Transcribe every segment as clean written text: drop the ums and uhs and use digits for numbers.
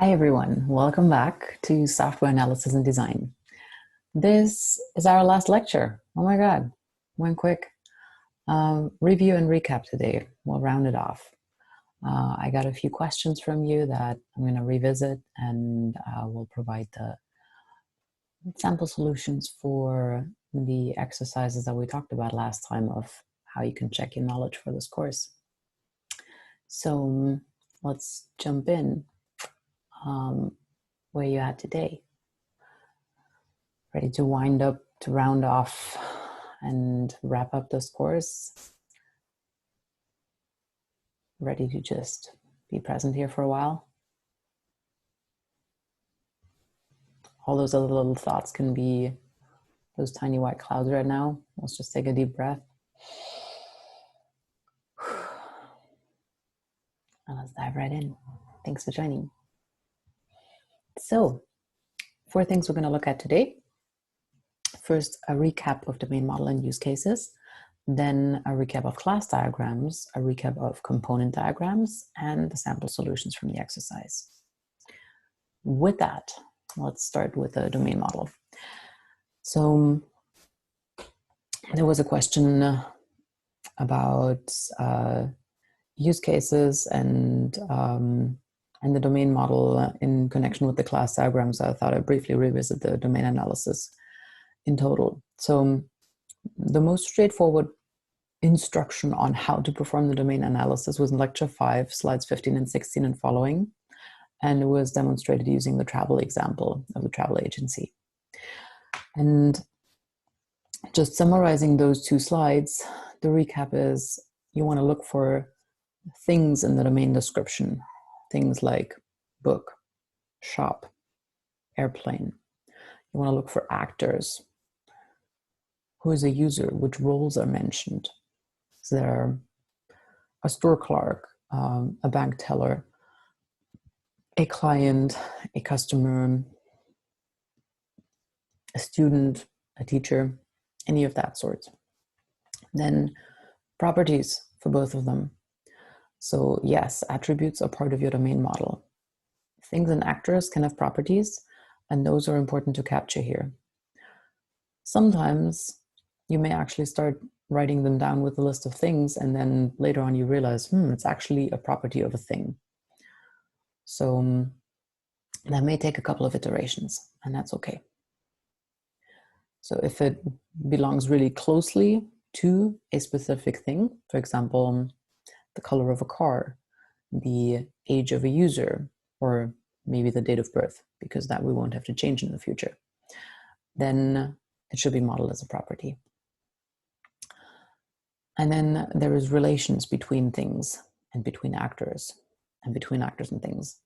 Hi everyone, welcome back to Software Analysis and Design. This is our last lecture. Oh my God, went quick. Review and recap today. We'll round it off. I got a few questions from you that I'm going to revisit, and we'll provide the sample solutions for the exercises that we talked about last time of how you can check your knowledge for this course. So let's jump in. Where you at today? Ready to wind up, to round off and wrap up this course? Ready to just be present here for a while? All those other little thoughts can be those tiny white clouds right now. Let's just take a deep breath. And let's dive right in. Thanks for joining. So, 4 things we're going to look at today. First, a recap of domain model and use cases. Then a recap of class diagrams, a recap of component diagrams, and the sample solutions from the exercise. With that, let's start with the domain model. So there was a question about use cases and the domain model in connection with the class diagrams. I thought I'd briefly revisit the domain analysis in total. So the most straightforward instruction on how to perform the domain analysis was in lecture 5, slides 15 and 16 and following, and it was demonstrated using the travel example of the travel agency. And just summarizing those 2 slides, the recap is you want to look for things in the domain description, things like book, shop, airplane. You want to look for actors. Who is a user? Which roles are mentioned? Is there a store clerk, a bank teller, a client, a customer, a student, a teacher, any of that sort? Then properties for both of them. So yes, attributes are part of your domain model. Things and actors can have properties, and those are important to capture here. Sometimes you may actually start writing them down with a list of things, and then later on you realize, it's actually a property of a thing. So that may take a couple of iterations, and that's okay. So if it belongs really closely to a specific thing, for example, the color of a car, the age of a user, or maybe the date of birth, because that we won't have to change in the future, then it should be modeled as a property. And then there is relations between things and between actors and between actors and things.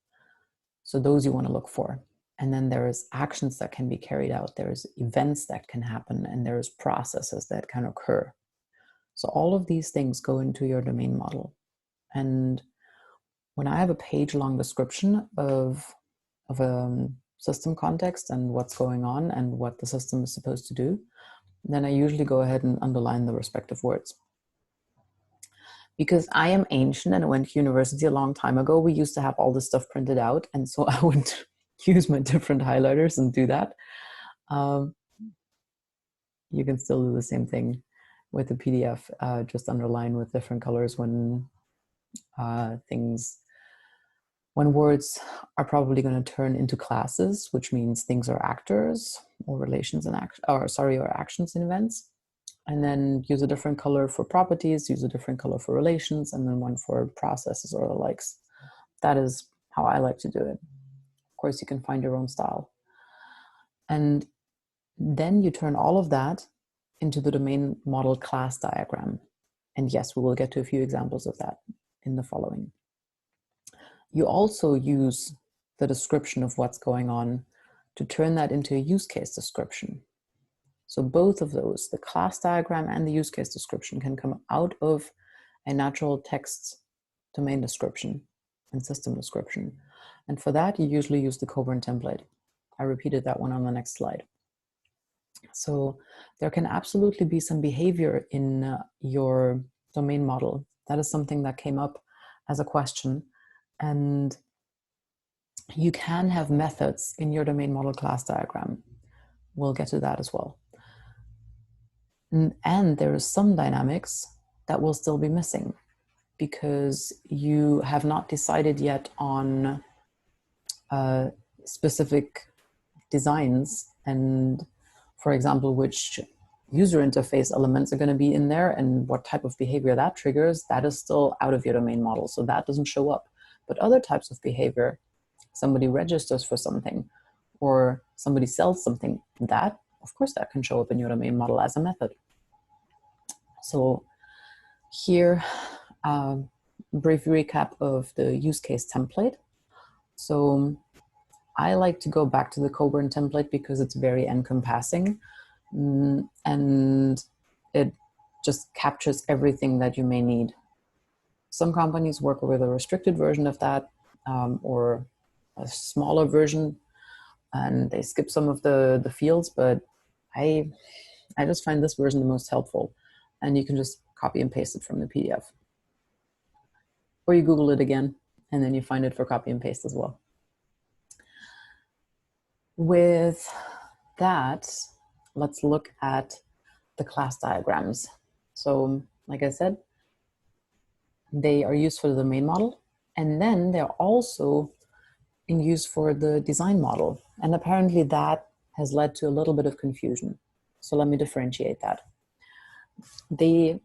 So those you want to look for. And then there is actions that can be carried out. There's events that can happen, and there's processes that can occur. So all of these things go into your domain model. And when I have a page-long description of a system context and what's going on and what the system is supposed to do, then I usually go ahead and underline the respective words. Because I am ancient and I went to university a long time ago, we used to have all this stuff printed out, and so I would use my different highlighters and do that. You can still do the same thing with the PDF, just underline with different colors when words are probably going to turn into classes, which means things are actors or relations and or actions and events. And then use a different color for properties, use a different color for relations, and then one for processes or the likes. That is how I like to do it. Of course, you can find your own style. And then you turn all of that into the domain model class diagram. And yes, we will get to a few examples of that in the following. You also use the description of what's going on to turn that into a use case description. So both of those, the class diagram and the use case description, can come out of a natural text domain description and system description. And for that, you usually use the Cockburn template. I repeated that one on the next slide. So there can absolutely be some behavior in your domain model. That is something that came up as a question. And You can have methods in your domain model class diagram. We'll get to that as well. And there is some dynamics that will still be missing because you have not decided yet on specific designs and, for example, which user interface elements are going to be in there and what type of behavior that triggers. That is still out of your domain model, so that doesn't show up. But other types of behavior, somebody registers for something or somebody sells something, that, of course, that can show up in your domain model as a method. So here, brief recap of the use case template. So I like to go back to the Cockburn template because it's very encompassing, and it just captures everything that you may need. Some companies work with a restricted version of that, or a smaller version, and they skip some of the fields, but I just find this version the most helpful, and you can just copy and paste it from the PDF. Or you Google it again, and then you find it for copy and paste as well. With that, let's look at the class diagrams. So, like I said, they are used for the domain model, and then they're also in use for the design model. And apparently that has led to a little bit of confusion. So let me differentiate that. They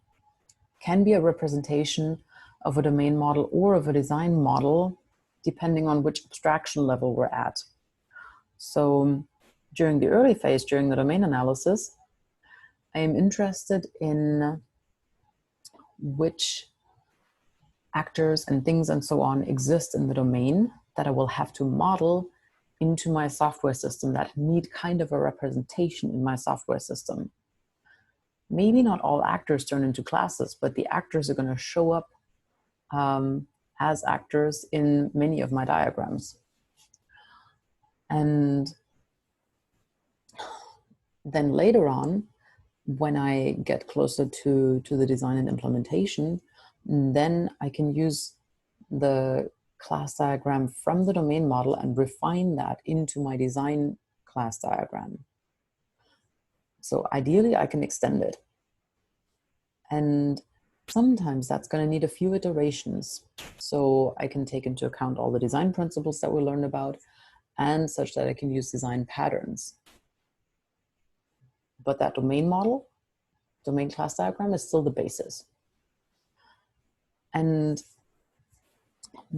can be a representation of a domain model or of a design model, depending on which abstraction level we're at. So during the early phase, during the domain analysis, I am interested in which actors and things and so on exist in the domain that I will have to model into my software system that need kind of a representation in my software system. Maybe not all actors turn into classes, but the actors are going to show up as actors in many of my diagrams. And then later on, when I get closer to the design and implementation, then I can use the class diagram from the domain model and refine that into my design class diagram. So ideally, I can extend it. And sometimes that's going to need a few iterations. So I can take into account all the design principles that we learned about, and such that I can use design patterns. But that domain model, domain class diagram, is still the basis. And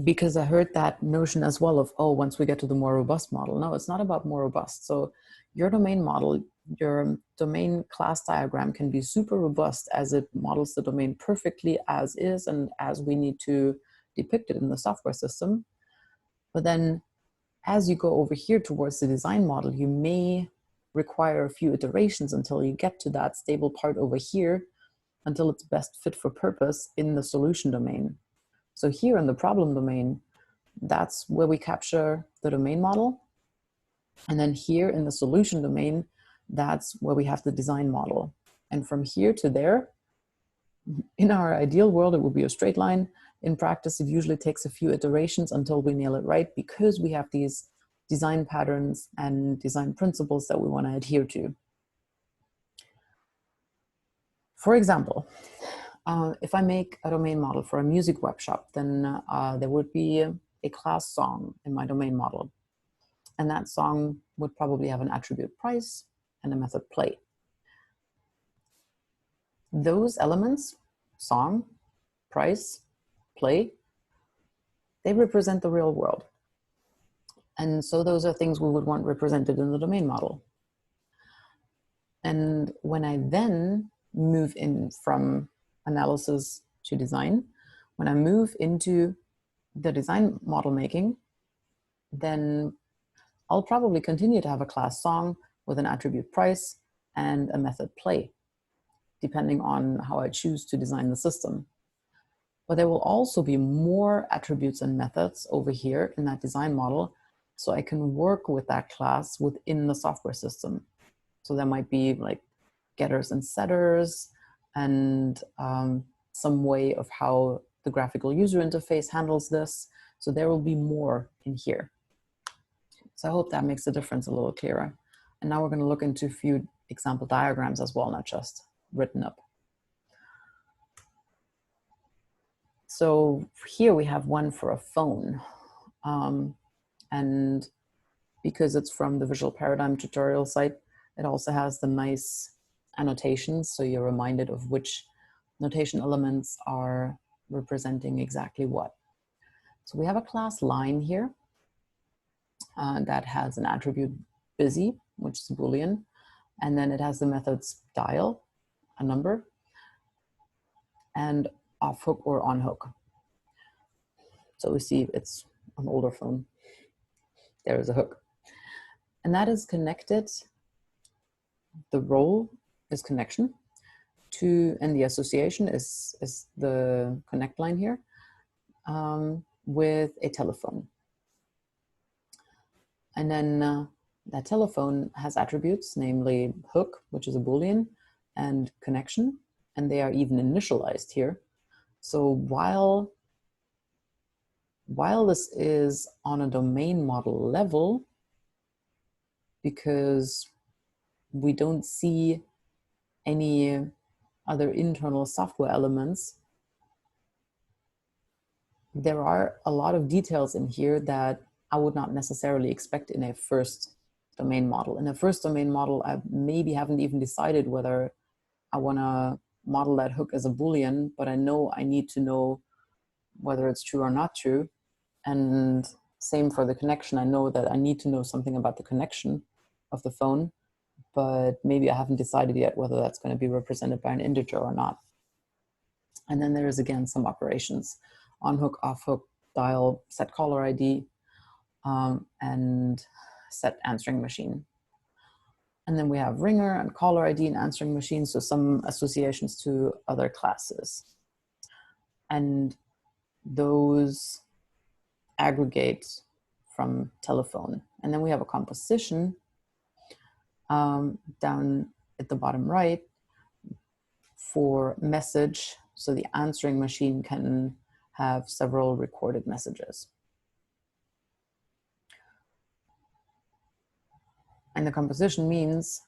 because I heard that notion as well of, oh, once we get to the more robust model. No, it's not about more robust. So your domain model, your domain class diagram can be super robust as it models the domain perfectly as is and as we need to depict it in the software system. But then as you go over here towards the design model, you may require a few iterations until you get to that stable part over here, until it's best fit for purpose in the solution domain. So here in the problem domain, that's where we capture the domain model. And then here in the solution domain, that's where we have the design model. And from here to there, in our ideal world, it will be a straight line. In practice, it usually takes a few iterations until we nail it right, because we have these design patterns and design principles that we want to adhere to. For example, if I make a domain model for a music web shop, then there would be a class song in my domain model. And that song would probably have an attribute price and a method play. Those elements, song, price, play, they represent the real world. And so those are things we would want represented in the domain model. And when I then move in from analysis to design, when I move into the design model making, then I'll probably continue to have a class song with an attribute price and a method play, depending on how I choose to design the system. But there will also be more attributes and methods over here in that design model, so I can work with that class within the software system. So there might be like getters and setters, and some way of how the graphical user interface handles this. So there will be more in here. So I hope that makes the difference a little clearer. And now we're going to look into a few example diagrams as well, not just written up. So here we have one for a phone. And because it's from the Visual Paradigm tutorial site, it also has the nice annotations, so you're reminded of which notation elements are representing exactly what. So we have a class line here that has an attribute busy, which is a Boolean, and then it has the methods dial, a number, and off hook or on hook. So we see it's an older phone. There is a hook. And that is connected, the role is connection to, and the association is the connect line here, with a telephone. And then that telephone has attributes, namely hook, which is a Boolean, and connection, and they are even initialized here. So while this is on a domain model level, because we don't see any other internal software elements, there are a lot of details in here that I would not necessarily expect in a first domain model. In a first domain model, I maybe haven't even decided whether I want to model that hook as a Boolean, but I know I need to know whether it's true or not true. And same for the connection. I know that I need to know something about the connection of the phone, but maybe I haven't decided yet whether that's going to be represented by an integer or not. And then there is again some operations: on hook, off hook, dial, set caller ID, and set answering machine. And then we have ringer and caller ID and answering machine, so some associations to other classes. And those aggregate from telephone. And then we have a composition down at the bottom right for message, so the answering machine can have several recorded messages. And the composition means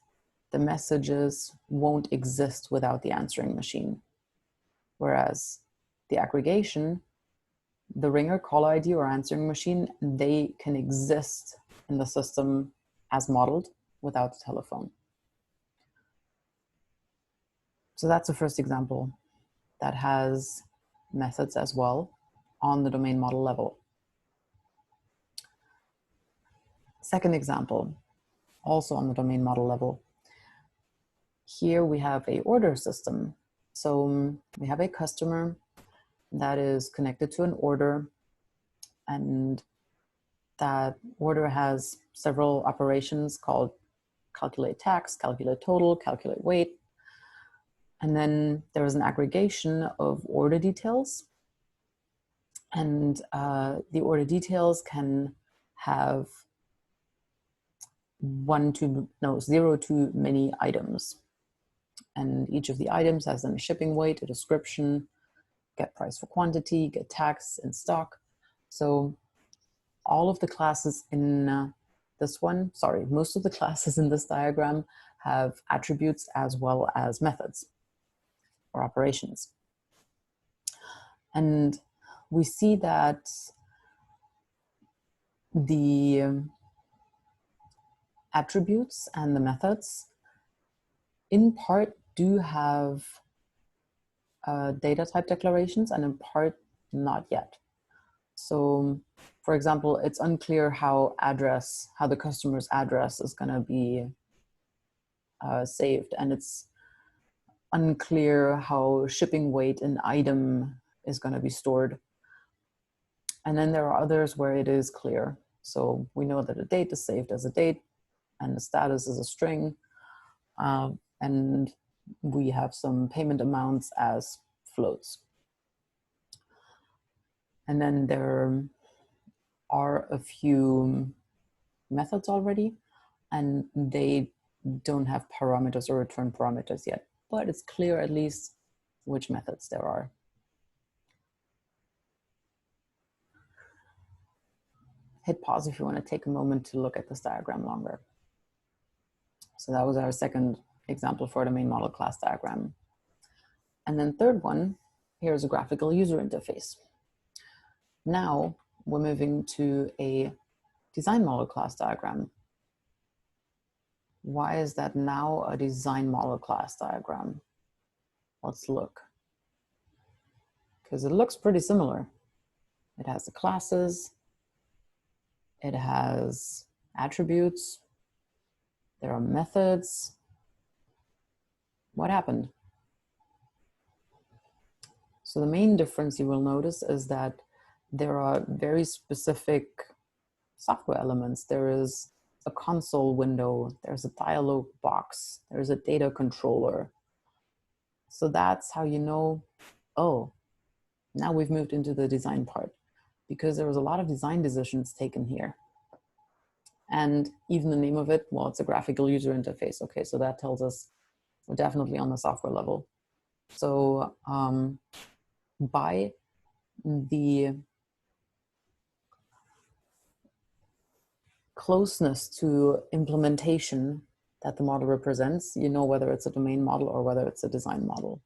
the messages won't exist without the answering machine. Whereas the aggregation, the ringer, caller ID, or answering machine, they can exist in the system as modeled without the telephone. So that's the first example that has methods as well on the domain model level. Second example, also on the domain model level. Here we have a order system. So we have a customer that is connected to an order, and that order has several operations called calculate tax, calculate total, calculate weight. And then there is an aggregation of order details. And the order details can have 0 to many items. And each of the items has then a shipping weight, a description, get price for quantity, get tax, in stock. So all of the classes in this one, most of the classes in this diagram have attributes as well as methods or operations. And we see that the attributes and the methods in part do have data type declarations, and in part not yet. So for example, it's unclear how the customer's address is going to be saved, and it's unclear how shipping weight and item is going to be stored. And then there are others where it is clear. So we know that a date is saved as a date and the status is a string. And we have some payment amounts as floats. And then there are a few methods already, and they don't have parameters or return parameters yet, but it's clear at least which methods there are. hit pause if you want to take a moment to look at this diagram longer. So that was our second example for the main model class diagram. And then third one, here's a graphical user interface. Now we're moving to a design model class diagram. Why is that now a design model class diagram? Let's look. Because it looks pretty similar. It has the classes, it has attributes, there are methods. What happened? So the main difference you will notice is that there are very specific software elements. There is a console window, there's a dialog box, there's a data controller. So that's how you know, oh, now we've moved into the design part, because there was a lot of design decisions taken here. And even the name of it, well, it's a graphical user interface. Okay, so that tells us we're definitely on the software level. So by the closeness to implementation that the model represents, you know whether it's a domain model or whether it's a design model.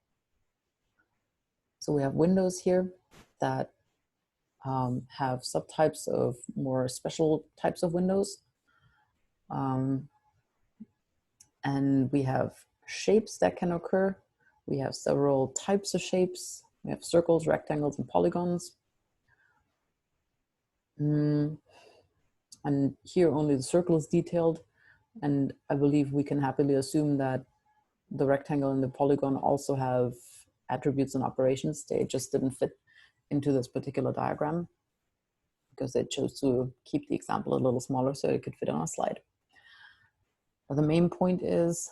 So we have windows here that have subtypes of more special types of windows. And we have shapes that can occur. We have several types of shapes. We have circles, rectangles, and polygons. And here only the circle is detailed. And I believe we can happily assume that the rectangle and the polygon also have attributes and operations. They just didn't fit into this particular diagram because they chose to keep the example a little smaller so it could fit on a slide. But the main point is,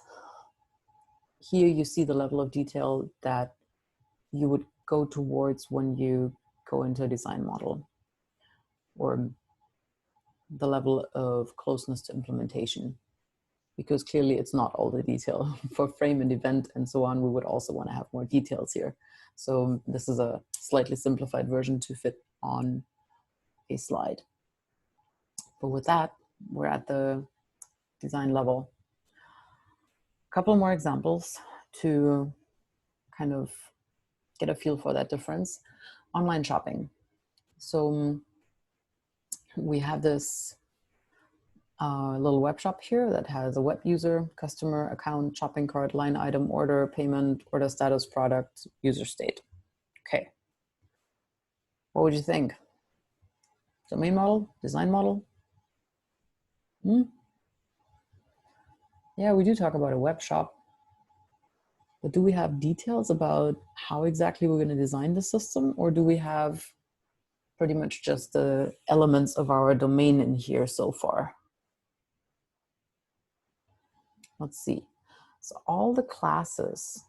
here you see the level of detail that you would go towards when you go into a design model, or the level of closeness to implementation, because clearly it's not all the detail. For frame and event and so on, we would also want to have more details here. So this is a slightly simplified version to fit on a slide. But with that, we're at the design level. A couple more examples to kind of get a feel for that difference. Online shopping. So we have this little web shop here that has a web user, customer, account, shopping cart, line item, order, payment, order status, product, user state. Okay. What would you think? Domain model, design model? Yeah, we do talk about a web shop. But do we have details about how exactly we're going to design the system, or do we have pretty much just the elements of our domain in here so far? Let's see. So all the classes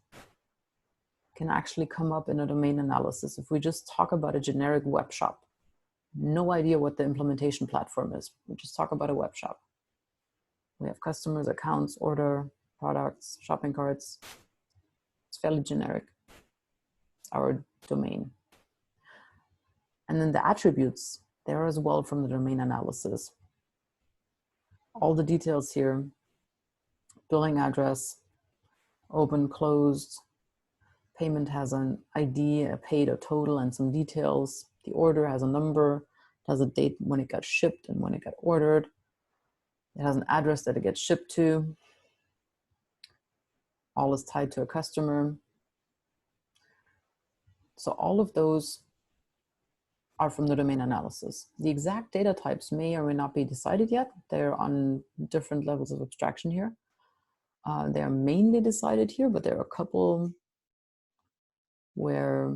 can actually come up in a domain analysis. If we just talk about a generic web shop, no idea what the implementation platform is. We just talk about a web shop. We have customers, accounts, order, products, shopping carts. It's fairly generic. It's our domain. And then the attributes, they're as well from the domain analysis. All the details here: billing address, open, closed, payment has an ID, a paid, a total, and some details. The order has a number, it has a date when it got shipped and when it got ordered. It has an address that it gets shipped to. All is tied to a customer. So all of those are from the domain analysis. The exact data types may or may not be decided yet. They're on different levels of abstraction here. They're mainly decided here, but there are a couple where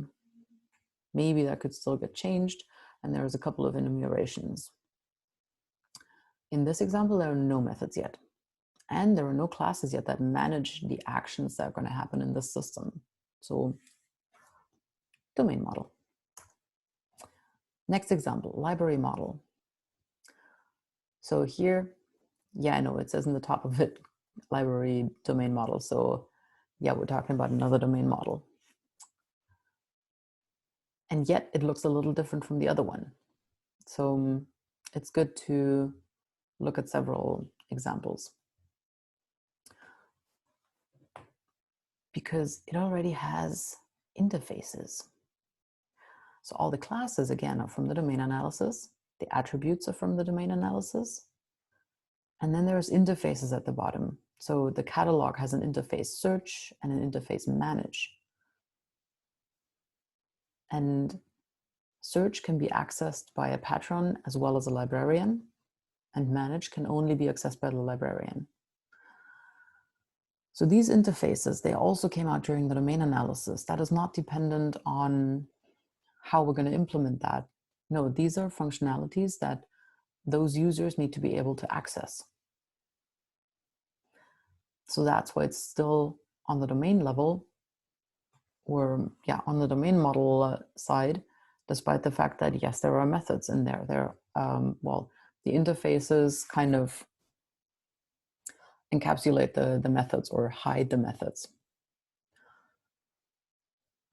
maybe that could still get changed, and there's a couple of enumerations. In this example, there are no methods yet, and there are no classes yet that manage the actions that are going to happen in this system. So, domain model. Next example, library model. So here, yeah, I know it says in the top of it, library domain model. So yeah, we're talking about another domain model. And yet it looks a little different from the other one. So it's good to look at several examples, because it already has interfaces. So all the classes, again, are from the domain analysis. The attributes are from the domain analysis. And then there's interfaces at the bottom. So the catalog has an interface search and an interface manage. And search can be accessed by a patron as well as a librarian, and manage can only be accessed by the librarian. So these interfaces, they also came out during the domain analysis. That is not dependent on how we're going to implement that. No, these are functionalities that those users need to be able to access. So that's why it's still on the domain level, or on the domain model side, despite the fact that yes, there are methods in there. Well, the interfaces kind of encapsulate the methods or hide the methods.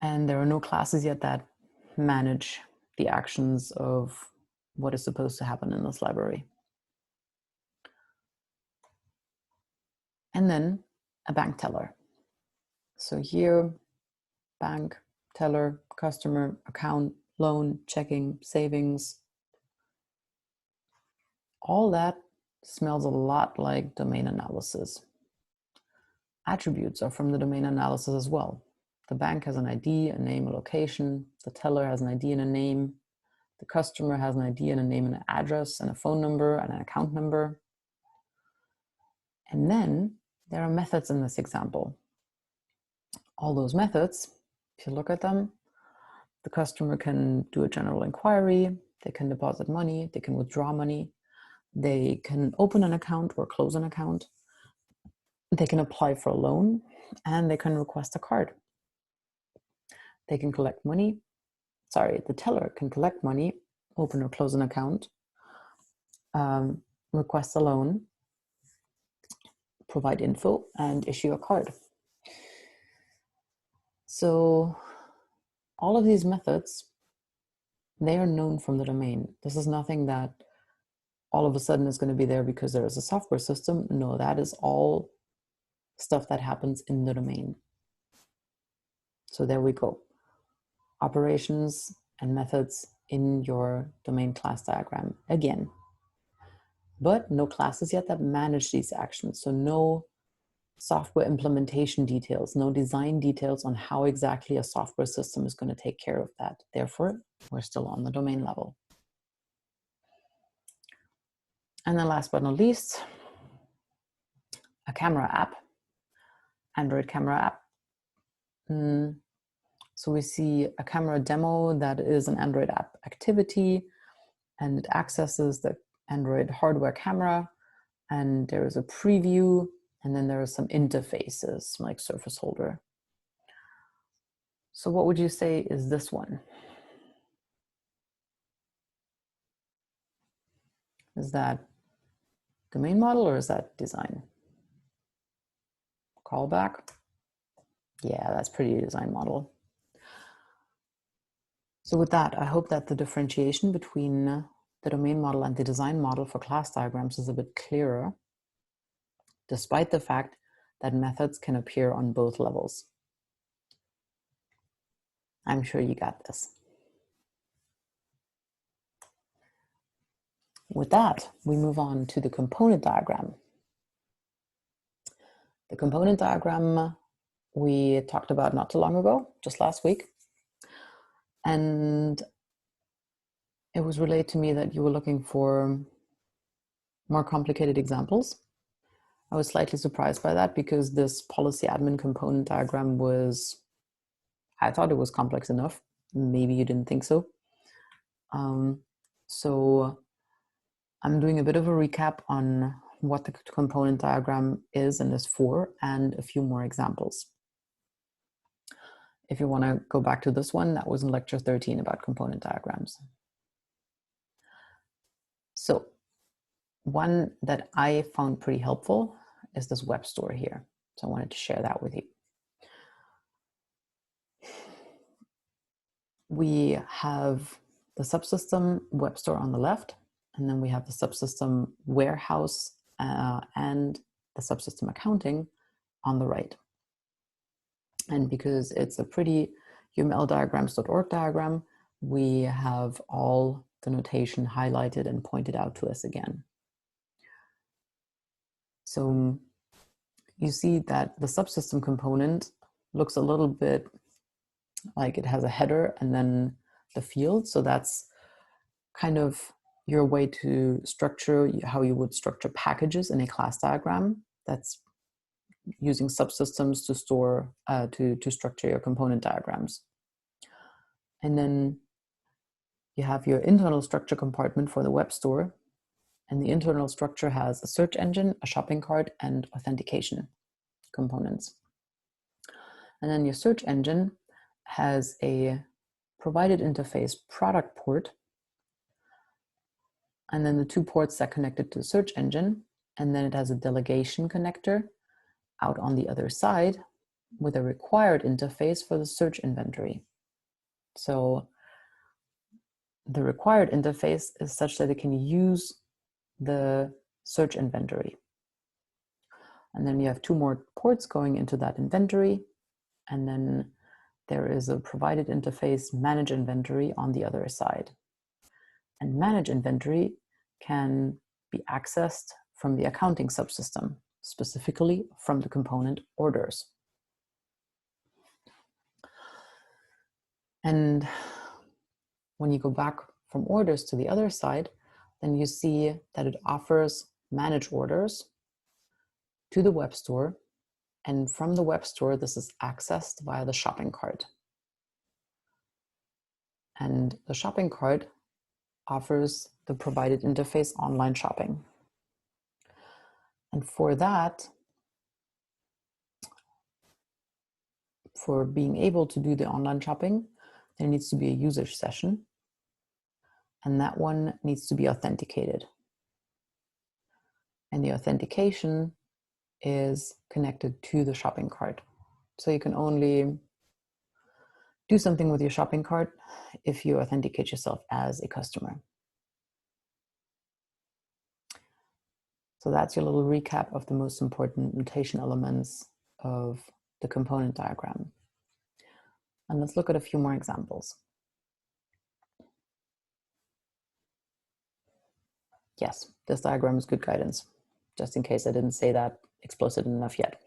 And there are no classes yet that manage the actions of what is supposed to happen in this library. And then a bank teller. So here, bank, teller, customer, account, loan, checking, savings. All that smells a lot like domain analysis. Attributes are from the domain analysis as well. The bank has an ID, a name, a location. The teller has an ID and a name. The customer has an ID and a name and an address and a phone number and an account number. And then there are methods in this example. All those methods, if you look at them, the customer can do a general inquiry, they can deposit money, they can withdraw money, they can open an account or close an account, they can apply for a loan, and they can request a card. They can collect money. The teller can collect money, open or close an account, request a loan, provide info, and issue a card. So all of these methods, they are known from the domain. This is nothing that all of a sudden is going to be there because there is a software system. No, that is all stuff that happens in the domain. So there we go. Operations and methods in your domain class diagram again. But no classes yet that manage these actions. So no software implementation details, no design details on how exactly a software system is going to take care of that. Therefore, we're still on the domain level. And then last but not least, a camera app, Android camera app. So we see a camera demo that is an Android app activity, and it accesses the Android hardware camera, and there is a preview, and then there are some interfaces like Surface Holder. So what would you say is this one? Is that domain model or is that design? Callback? Yeah, that's pretty design model. So with that, I hope that the differentiation between the domain model and the design model for class diagrams is a bit clearer, despite the fact that methods can appear on both levels. I'm sure you got this. With that, we move on to the component diagram. The component diagram we talked about not too long ago, just last week. And it was relayed to me that you were looking for more complicated examples. I was slightly surprised by that because this policy admin component diagram I thought it was complex enough. Maybe you didn't think so. So I'm doing a bit of a recap on what the component diagram is and is for, and a few more examples. If you want to go back to this one, that was in lecture 13 about component diagrams. So one that I found pretty helpful is this Webstore here. So I wanted to share that with you. We have the subsystem Webstore on the left, And then we have the subsystem warehouse and the subsystem accounting on the right. And because it's a pretty umldiagrams.org diagram, we have all the notation highlighted and pointed out to us again. So you see that the subsystem component looks a little bit like it has a header and then the field. So that's kind of your way to structure how you would structure packages in a class diagram. That's using subsystems to store, to structure your component diagrams. And then you have your internal structure compartment for the web store. And the internal structure has a search engine, a shopping cart, and authentication components. And then your search engine has a provided interface product port, and then the two ports that connected to the search engine. And then it has a delegation connector out on the other side with a required interface for the search inventory. So the required interface is such that it can use the search inventory. And then you have two more ports going into that inventory. And then there is a provided interface manage inventory on the other side. And manage inventory can be accessed from the accounting subsystem, specifically from the component orders. And when you go back from orders to the other side, then you see that it offers manage orders to the web store. And from the web store, this is accessed via the shopping cart. And the shopping cart offers the provided interface online shopping. And for that, for being able to do the online shopping, there needs to be a user session. And that one needs to be authenticated. And the authentication is connected to the shopping cart. So you can only do something with your shopping cart if you authenticate yourself as a customer. So that's your little recap of the most important notation elements of the component diagram. And let's look at a few more examples. Yes, this diagram is good guidance, just in case I didn't say that explicit enough yet.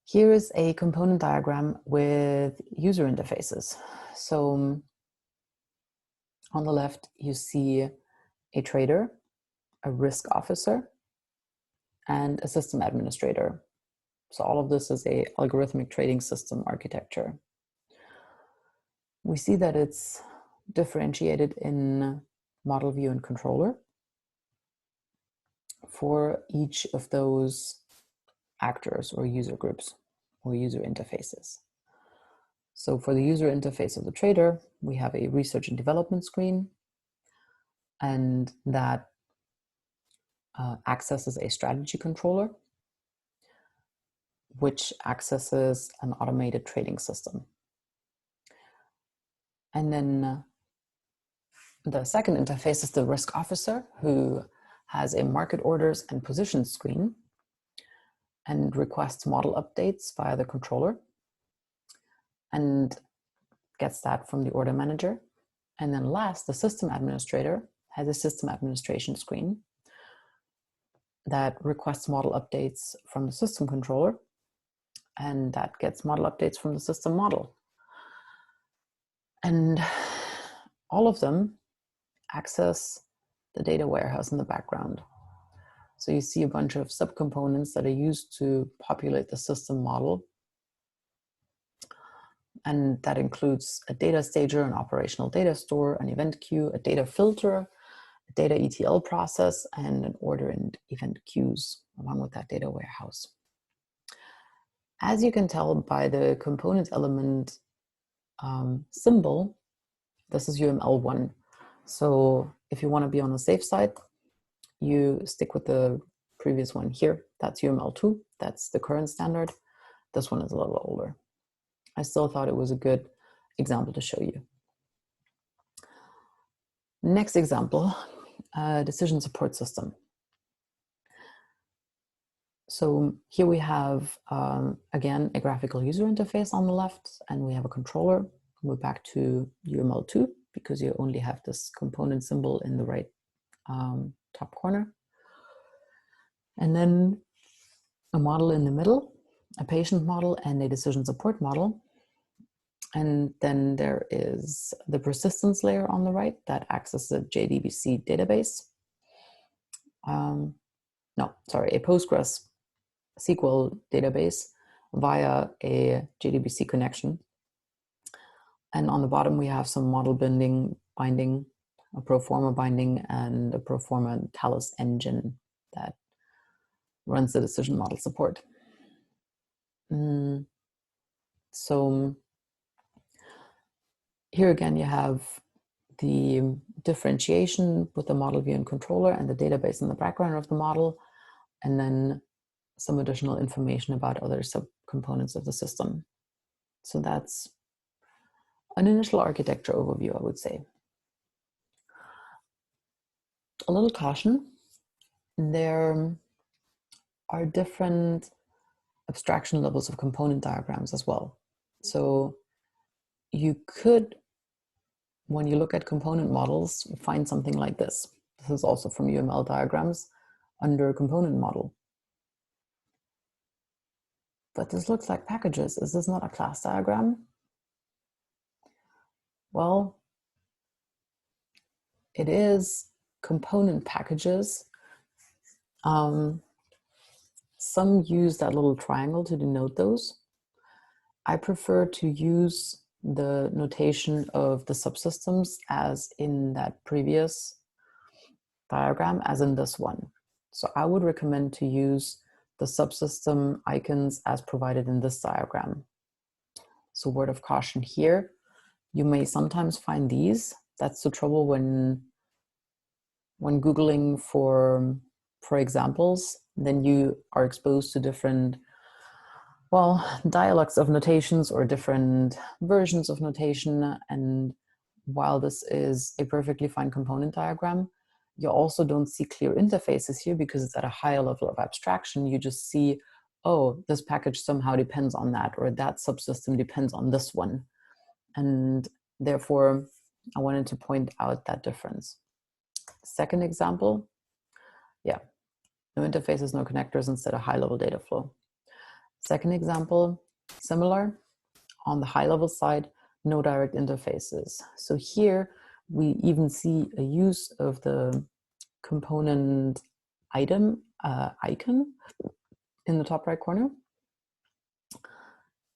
Here is a component diagram with user interfaces. So on the left, you see a trader, a risk officer, and a system administrator. So all of this is a algorithmic trading system architecture. We see that it's differentiated in model view and controller for each of those actors or user groups or user interfaces. So for the user interface of the trader, we have a research and development screen, and that accesses a strategy controller, which accesses an automated trading system. And then the second interface is the risk officer, who has a market orders and position screen and requests model updates via the controller and gets that from the order manager. And then last, the system administrator has a system administration screen that requests model updates from the system controller, and that gets model updates from the system model. And all of them access the data warehouse in the background. So you see a bunch of subcomponents that are used to populate the system model. And that includes a data stager, an operational data store, an event queue, a data filter, a data ETL process, and an order and event queues, along with that data warehouse. As you can tell by the component element symbol, this is UML1. So if you want to be on the safe side, you stick with the previous one here. That's UML2. That's the current standard. This one is a little older. I still thought it was a good example to show you. Next example, decision support system. So here we have, again, a graphical user interface on the left, and we have a controller. We're back to UML2 because you only have this component symbol in the right top corner. And then a model in the middle, a patient model and a decision support model. And then there is the persistence layer on the right that acts as a JDBC database. A Postgres SQL database via a JDBC connection. And on the bottom, we have some model binding, a proforma binding, and a proforma Talus engine that runs the decision model support. So here again, you have the differentiation with the model view and controller and the database in the background of the model, and then some additional information about other subcomponents of the system. So that's an initial architecture overview, I would say. A little caution, there are different abstraction levels of component diagrams as well. So you could, when you look at component models, find something like this. This is also from UML diagrams under component model. But this looks like packages. Is this not a class diagram? Well, it is component packages. Some use that little triangle to denote those. I prefer to use the notation of the subsystems as in that previous diagram, as in this one. So I would recommend to use the subsystem icons as provided in this diagram. So word of caution here, you may sometimes find these. That's the trouble when Googling for examples, then you are exposed to different, dialects of notations or different versions of notation. And while this is a perfectly fine component diagram, you also don't see clear interfaces here because it's at a higher level of abstraction. You just see, oh, this package somehow depends on that, or that subsystem depends on this one. And therefore, I wanted to point out that difference. Second example, no interfaces, no connectors, instead a high-level data flow. Second example, similar. On the high-level side, no direct interfaces. So here, we even see a use of the component item icon in the top right corner.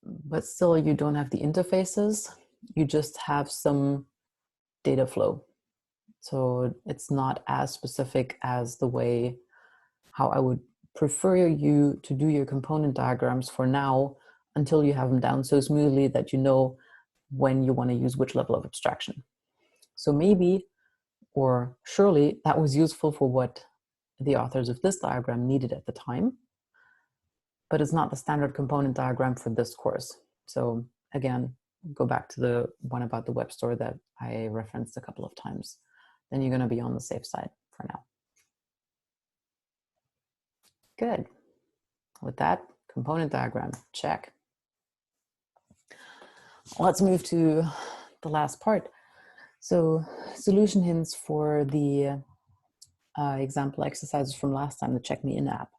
But still, you don't have the interfaces. You just have some data flow. So it's not as specific as the way how I would prefer you to do your component diagrams for now, until you have them down so smoothly that you know when you want to use which level of abstraction. So maybe, or surely, that was useful for what the authors of this diagram needed at the time, but it's not the standard component diagram for this course. So again, go back to the one about the Webstore that I referenced a couple of times. Then you're going to be on the safe side for now. Good. With that, component diagram, check. Let's move to the last part. So solution hints for the example exercises from last time, the Check Me In app.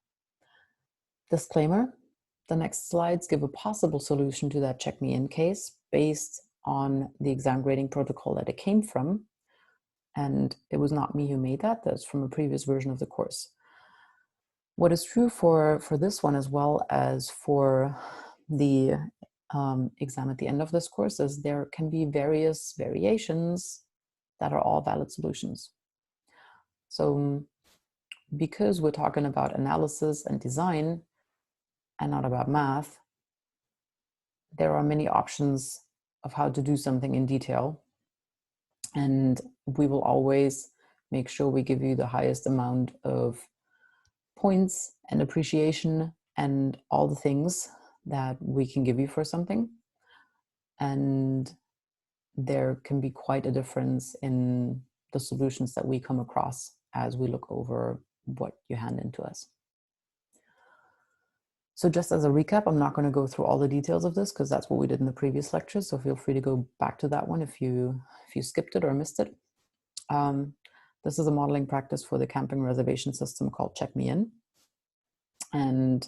Disclaimer, the next slides give a possible solution to that Check Me In case based on the exam grading protocol that it came from. And it was not me who made that. That's from a previous version of the course. What is true for this one as well as for the exam at the end of this course is there can be various variations that are all valid solutions. So because we're talking about analysis and design and not about math, there are many options of how to do something in detail. And we will always make sure we give you the highest amount of points and appreciation and all the things that we can give you for something. And there can be quite a difference in the solutions that we come across as we look over what you hand into us. So just as a recap, I'm not going to go through all the details of this because that's what we did in the previous lecture. So feel free to go back to that one if you skipped it or missed it. This is a modeling practice for the camping reservation system called Check Me In. And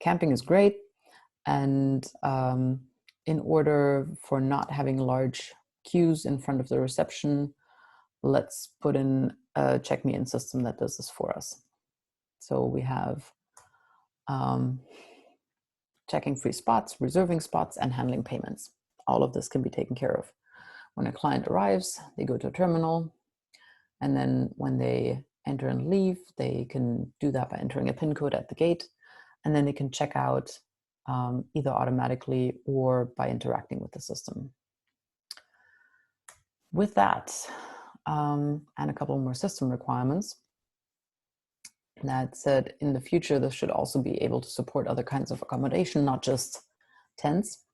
camping is great. And in order for not having large queues in front of the reception, let's put in a Check Me In system that does this for us. So we have checking free spots, reserving spots, and handling payments. All of this can be taken care of. When a client arrives, they go to a terminal, and then when they enter and leave, they can do that by entering a PIN code at the gate, and then they can check out either automatically or by interacting with the system. With that, and a couple more system requirements, that said, in the future, this should also be able to support other kinds of accommodation, not just tents.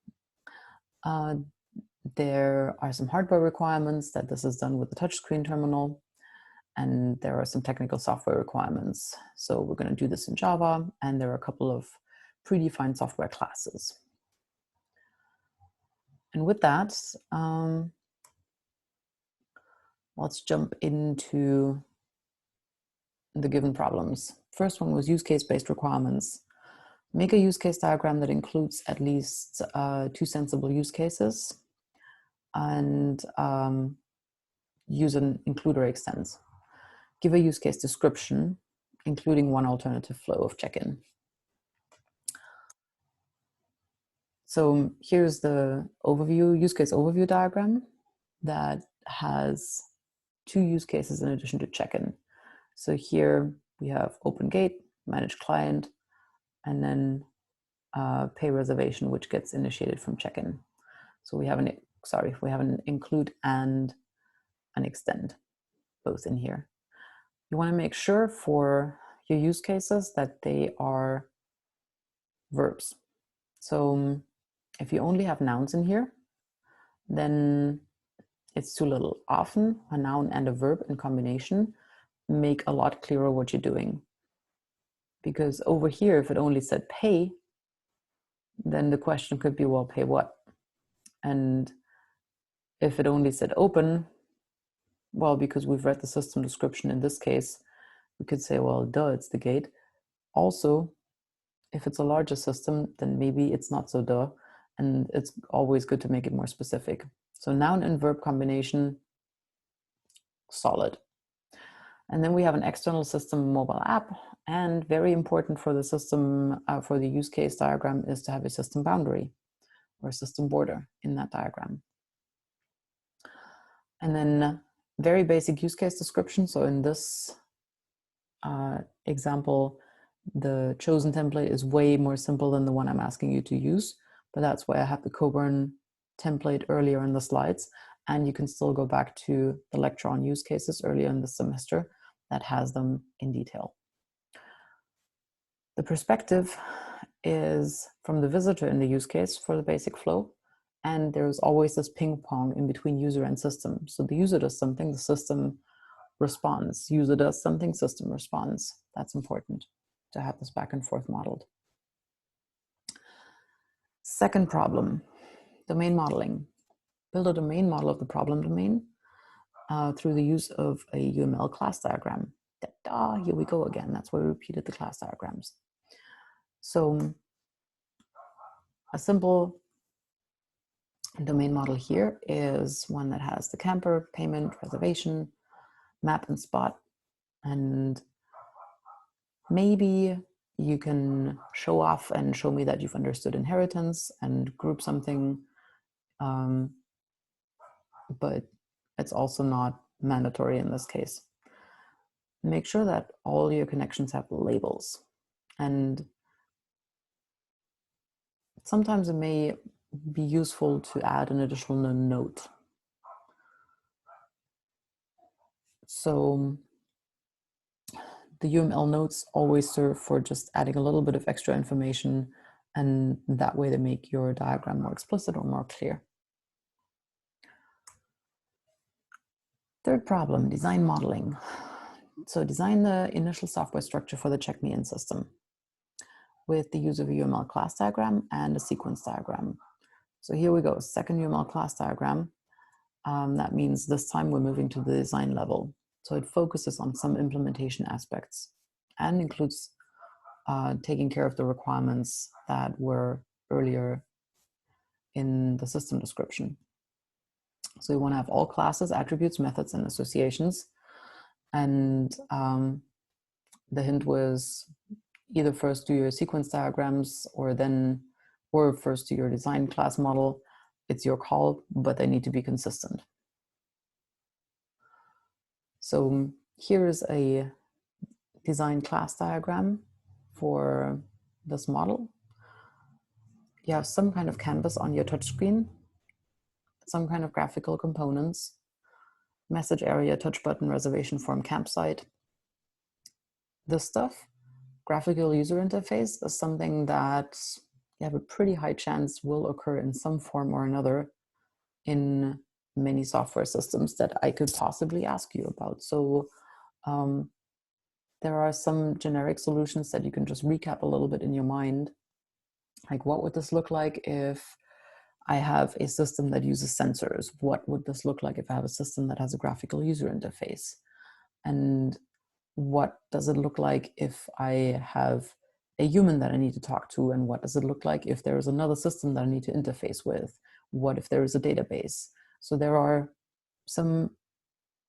There are some hardware requirements that this is done with the touchscreen terminal, and there are some technical software requirements. So we're going to do this in Java, and there are a couple of predefined software classes. And with that, let's jump into the given problems. First one was use case-based requirements. Make a use case diagram that includes at least 2 sensible use cases, and use an include or extend. Give a use case description, including one alternative flow of check-in. So here's the overview, use case overview diagram that has 2 use cases in addition to check-in. So here we have open gate, manage client, and then pay reservation, which gets initiated from check-in. So we have an include and an extend, both in here. You want to make sure for your use cases that they are verbs. So if you only have nouns in here, then it's too little. Often a noun and a verb in combination make a lot clearer what you're doing. Because over here, if it only said pay, then the question could be, well, pay what? And if it only said open, well, because we've read the system description in this case, we could say, well, duh, it's the gate. Also, if it's a larger system, then maybe it's not so duh, and it's always good to make it more specific. So noun and verb combination, solid. And then we have an external system mobile app, and very important for the system, for the use case diagram, is to have a system boundary or system border in that diagram. And then very basic use case description. So in this example, the chosen template is way more simple than the one I'm asking you to use, but that's why I have the Cockburn template earlier in the slides. And you can still go back to the lecture on use cases earlier in the semester that has them in detail. The perspective is from the visitor in the use case for the basic flow. And there's always this ping pong in between user and system. So the user does something, the system responds. User does something, system responds. That's important to have this back and forth modeled. Second problem, domain modeling. Build a domain model of the problem domain through the use of a UML class diagram. Here we go again. That's why we repeated the class diagrams. So a simple domain model here is one that has the camper, payment, reservation, map and spot. And maybe you can show off and show me that you've understood inheritance and group something. But it's also not mandatory in this case. Make sure that all your connections have labels. And sometimes it may be useful to add an additional note. So the UML notes always serve for just adding a little bit of extra information, and that way they make your diagram more explicit or more clear. Third problem, design modeling. So design the initial software structure for the Check Me In system with the use of a UML class diagram and a sequence diagram. So here we go, second UML class diagram. That means this time we're moving to the design level. So it focuses on some implementation aspects and includes taking care of the requirements that were earlier in the system description. So you want to have all classes, attributes, methods, and associations. And the hint was either first do your sequence diagrams or first do your design class model. It's your call, but they need to be consistent. So here's a design class diagram for this model. You have some kind of canvas on your touchscreen, some kind of graphical components, message area, touch button, reservation form, campsite. This stuff, graphical user interface, is something that you have a pretty high chance will occur in some form or another in many software systems that I could possibly ask you about. So there are some generic solutions that you can just recap a little bit in your mind. Like, what would this look like if I have a system that uses sensors? What would this look like if I have a system that has a graphical user interface? And what does it look like if I have a human that I need to talk to? And what does it look like if there is another system that I need to interface with? What if there is a database? So there are some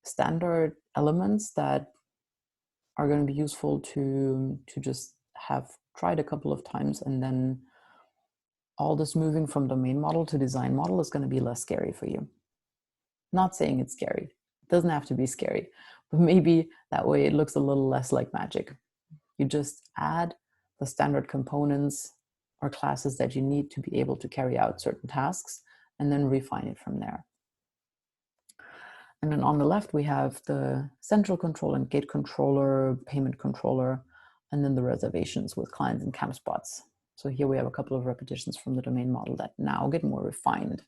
standard elements that are going to be useful to just have tried a couple of times, and then all this moving from domain model to design model is going to be less scary for you. Not saying it's scary. It doesn't have to be scary, but maybe that way it looks a little less like magic. You just add the standard components or classes that you need to be able to carry out certain tasks, and then refine it from there. And then on the left, we have the central control and gate controller, payment controller, and then the reservations with clients and camp spots. So here we have a couple of repetitions from the domain model that now get more refined.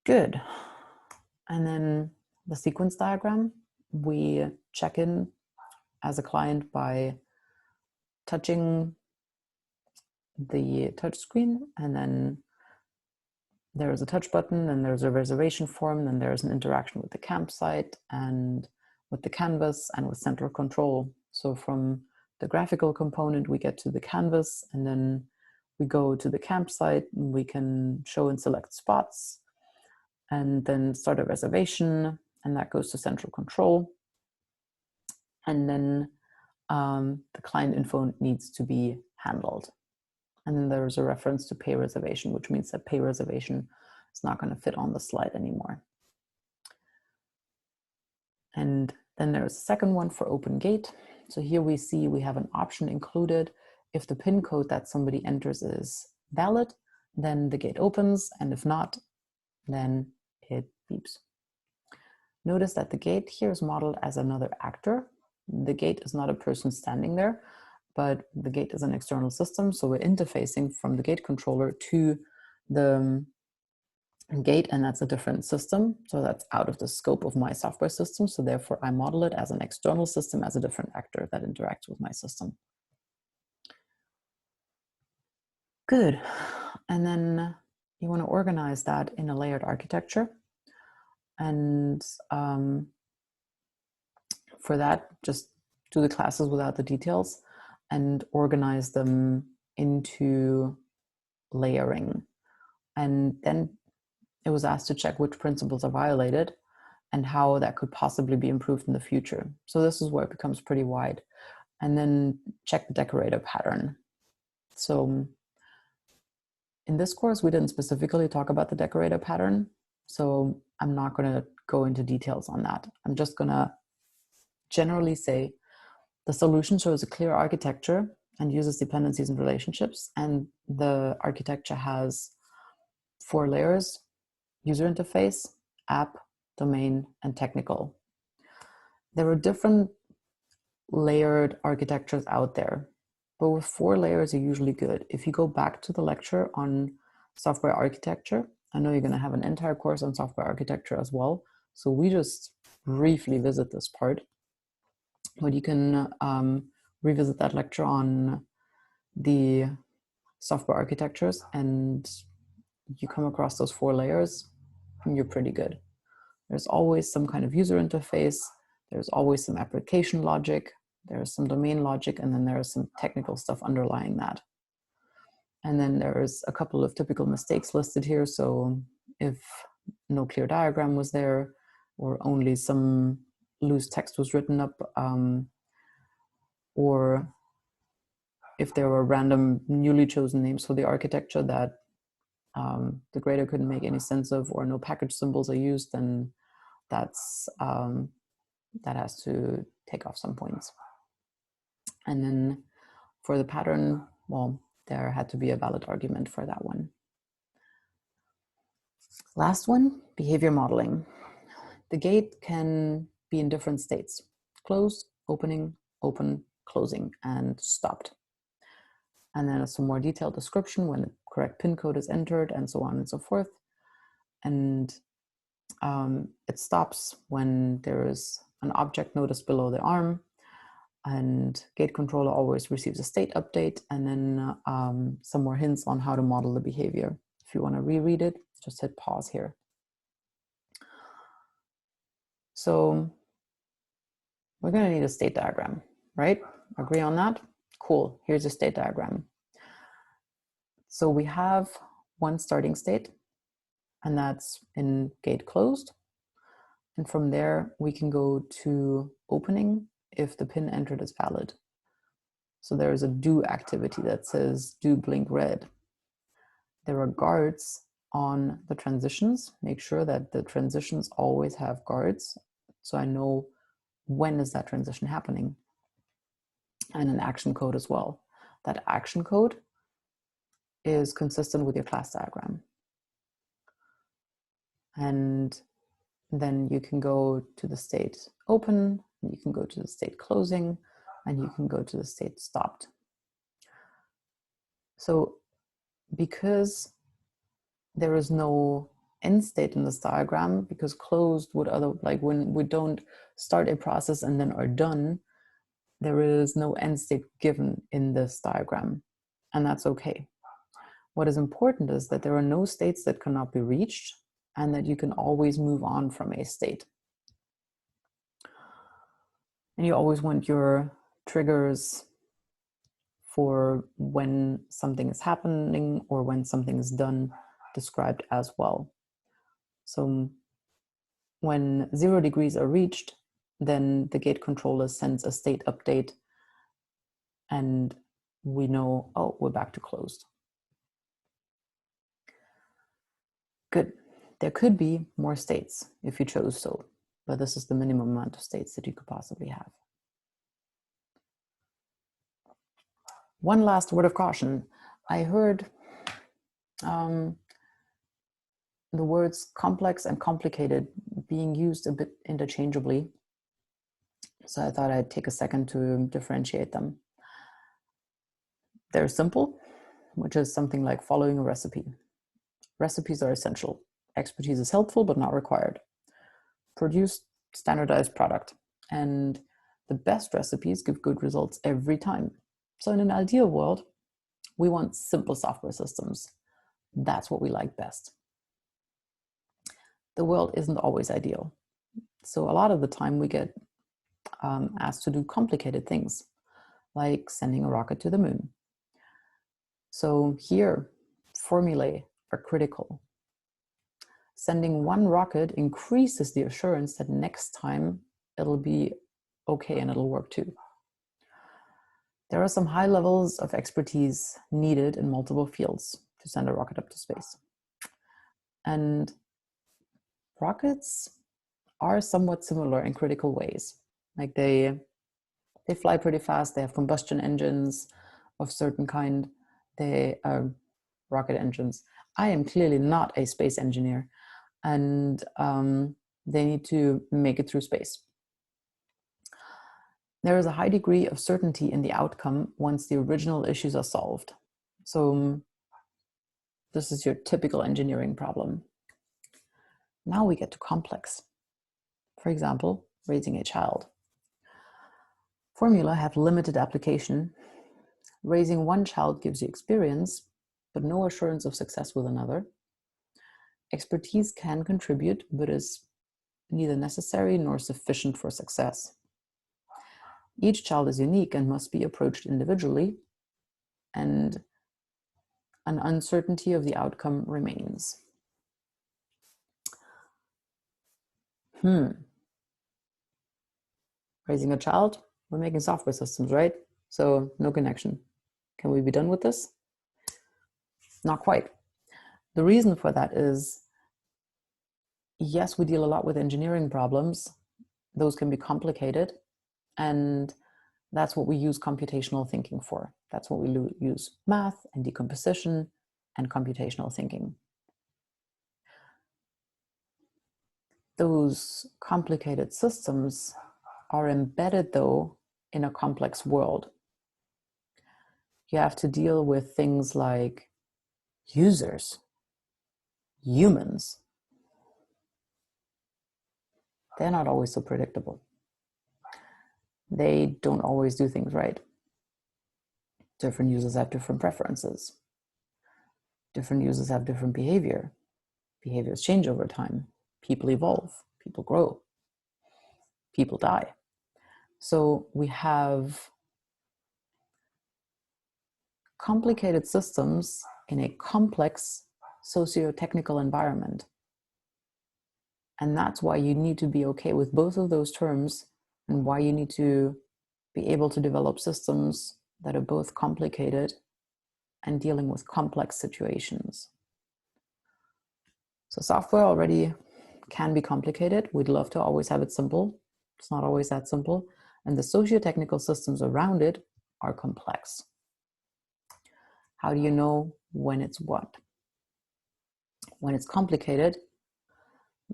Good. And then the sequence diagram, we check in as a client by touching the touch screen, and then there's a touch button, and there's a reservation form, then there's an interaction with the campsite and with the canvas and with central control. So from the graphical component, we get to the canvas, and then we go to the campsite, and we can show and select spots, and then start a reservation, and that goes to central control. And then the client info needs to be handled. And then there's a reference to pay reservation, which means that pay reservation is not going to fit on the slide anymore. And then there's a second one for open gate. So here we see we have an option included. If the PIN code that somebody enters is valid, then the gate opens, and if not, then it beeps. Notice that the gate here is modeled as another actor. The gate is not a person standing there, but the gate is an external system. So we're interfacing from the gate controller to the gate, and that's a different system. So that's out of the scope of my software system. So therefore I model it as an external system, as a different actor that interacts with my system. Good. And then you want to organize that in a layered architecture. And for that, just do the classes without the details and organize them into layering. And then it was asked to check which principles are violated and how that could possibly be improved in the future. So this is where it becomes pretty wide. And then check the decorator pattern. So in this course, we didn't specifically talk about the decorator pattern. So I'm not going to go into details on that. I'm just going to generally say the solution shows a clear architecture and uses dependencies and relationships. And the architecture has 4 layers: user interface, app, domain, and technical. There are different layered architectures out there, but with 4 layers are usually good. If you go back to the lecture on software architecture, I know you're going to have an entire course on software architecture as well, so we just briefly visit this part. But you can revisit that lecture on the software architectures, and you come across those 4 layers, and you're pretty good. There's always some kind of user interface, there's always some application logic, there's some domain logic, and then there's some technical stuff underlying that. And then there's a couple of typical mistakes listed here. So if no clear diagram was there, or only some loose text was written up, or if there were random newly chosen names for the architecture that the grader couldn't make any sense of, or no package symbols are used, then that's that has to take off some points. And then for the pattern, well, there had to be a valid argument for that one. Last one, behavior modeling. The gate can be in different states: closed, opening, open, closing, and stopped. And then some more detailed description when the correct pin code is entered, and so on and so forth. And it stops when there is an object noticed below the arm, and gate controller always receives a state update, and then some more hints on how to model the behavior. If you want to reread it, just hit pause here. So we're going to need a state diagram, right? Agree on that? Cool. Here's a state diagram. So we have one starting state, and that's in gate closed. And from there, we can go to opening if the pin entered is valid. So there is a do activity that says do blink red. There are guards on the transitions. Make sure that the transitions always have guards, so I know when is that transition happening. And an action code as well. That action code is consistent with your class diagram. And then you can go to the state open, you can go to the state closing, and you can go to the state stopped. So because there is no end state in this diagram, because closed would like when we don't start a process and then are done, there is no end state given in this diagram, and that's okay. What is important is that there are no states that cannot be reached, and that you can always move on from a state. And you always want your triggers for when something is happening or when something is done described as well. So when 0 degrees are reached, then the gate controller sends a state update, and we know, oh, we're back to closed. Good. There could be more states if you chose so, but this is the minimum amount of states that you could possibly have. One last word of caution. I heard the words complex and complicated being used a bit interchangeably, so I thought I'd take a second to differentiate them. They're simple, which is something like following a recipe. Recipes are essential. Expertise is helpful, but not required. Produce standardized product. And the best recipes give good results every time. So in an ideal world, we want simple software systems. That's what we like best. The world isn't always ideal. So a lot of the time we get asked to do complicated things, like sending a rocket to the moon. So here, formulae are critical. Sending one rocket increases the assurance that next time it'll be okay and it'll work too. There are some high levels of expertise needed in multiple fields to send a rocket up to space. And rockets are somewhat similar in critical ways. Like they fly pretty fast, they have combustion engines of certain kind, they are rocket engines. I am clearly not a space engineer, and they need to make it through space. There is a high degree of certainty in the outcome once the original issues are solved. So This is your typical engineering problem. Now we get to complex. For example, raising a child. Formula have limited application. Raising one child gives you experience, but no assurance of success with another. Expertise can contribute, but is neither necessary nor sufficient for success. Each child is unique and must be approached individually, and an uncertainty of the outcome remains. Raising a child? We're making software systems, right? So no connection. Can we be done with this? Not quite. The reason for that is, yes, we deal a lot with engineering problems. Those can be complicated, and that's what we use computational thinking for. That's what we use math and decomposition and computational thinking. Those complicated systems are embedded, though, in a complex world. You have to deal with things like users, humans. They're not always so predictable. They don't always do things right. Different users have different preferences. Different users have different behavior. Behaviors change over time. People evolve. People grow. People die. So we have complicated systems in a complex socio-technical environment. And that's why you need to be okay with both of those terms, and why you need to be able to develop systems that are both complicated and dealing with complex situations. So software already can be complicated. We'd love to always have it simple. It's not always that simple. And the socio-technical systems around it are complex. How do you know when it's what? When it's complicated,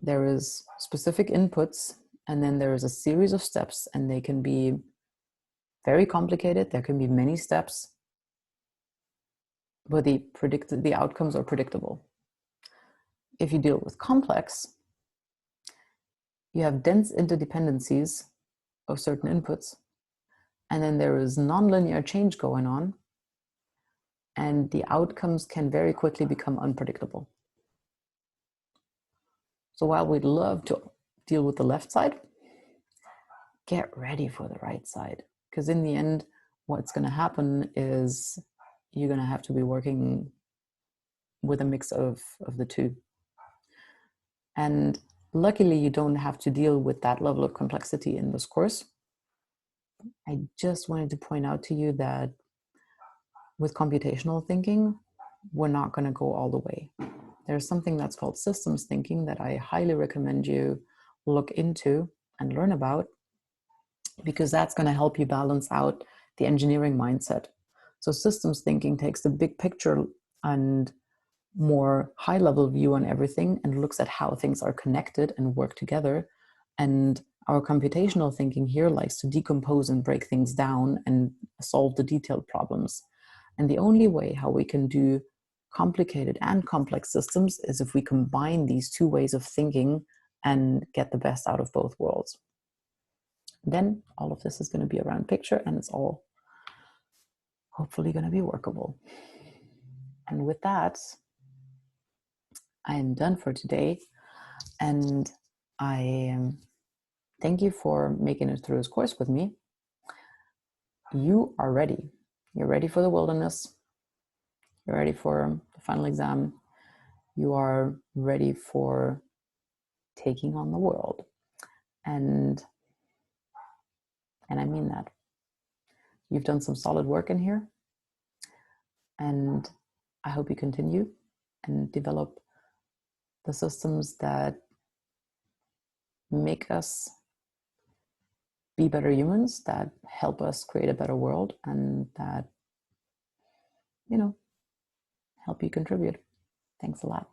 there is specific inputs, and then there is a series of steps, and they can be very complicated. There can be many steps, but the outcomes are predictable. If you deal with complex, you have dense interdependencies of certain inputs, and then there is nonlinear change going on, and the outcomes can very quickly become unpredictable. So while we'd love to deal with the left side, get ready for the right side. Because in the end, what's going to happen is you're going to have to be working with a mix of the two. And luckily, you don't have to deal with that level of complexity in this course. I just wanted to point out to you that with computational thinking, we're not going to go all the way. There's something that's called systems thinking that I highly recommend you look into and learn about, because that's going to help you balance out the engineering mindset. So systems thinking takes the big picture and more high-level view on everything and looks at how things are connected and work together. And our computational thinking here likes to decompose and break things down and solve the detailed problems. And the only way how we can do complicated and complex systems is if we combine these two ways of thinking and get the best out of both worlds. Then all of this is going to be a round picture, and it's all hopefully going to be workable. And with that, I am done for today, and I thank you for making it through this course with me. You are ready. You're ready for the wilderness. You're ready for the final exam. You are ready for taking on the world. And I mean that. You've done some solid work in here. And I hope you continue and develop the systems that make us be better humans, that help us create a better world, and that, help you contribute. Thanks a lot.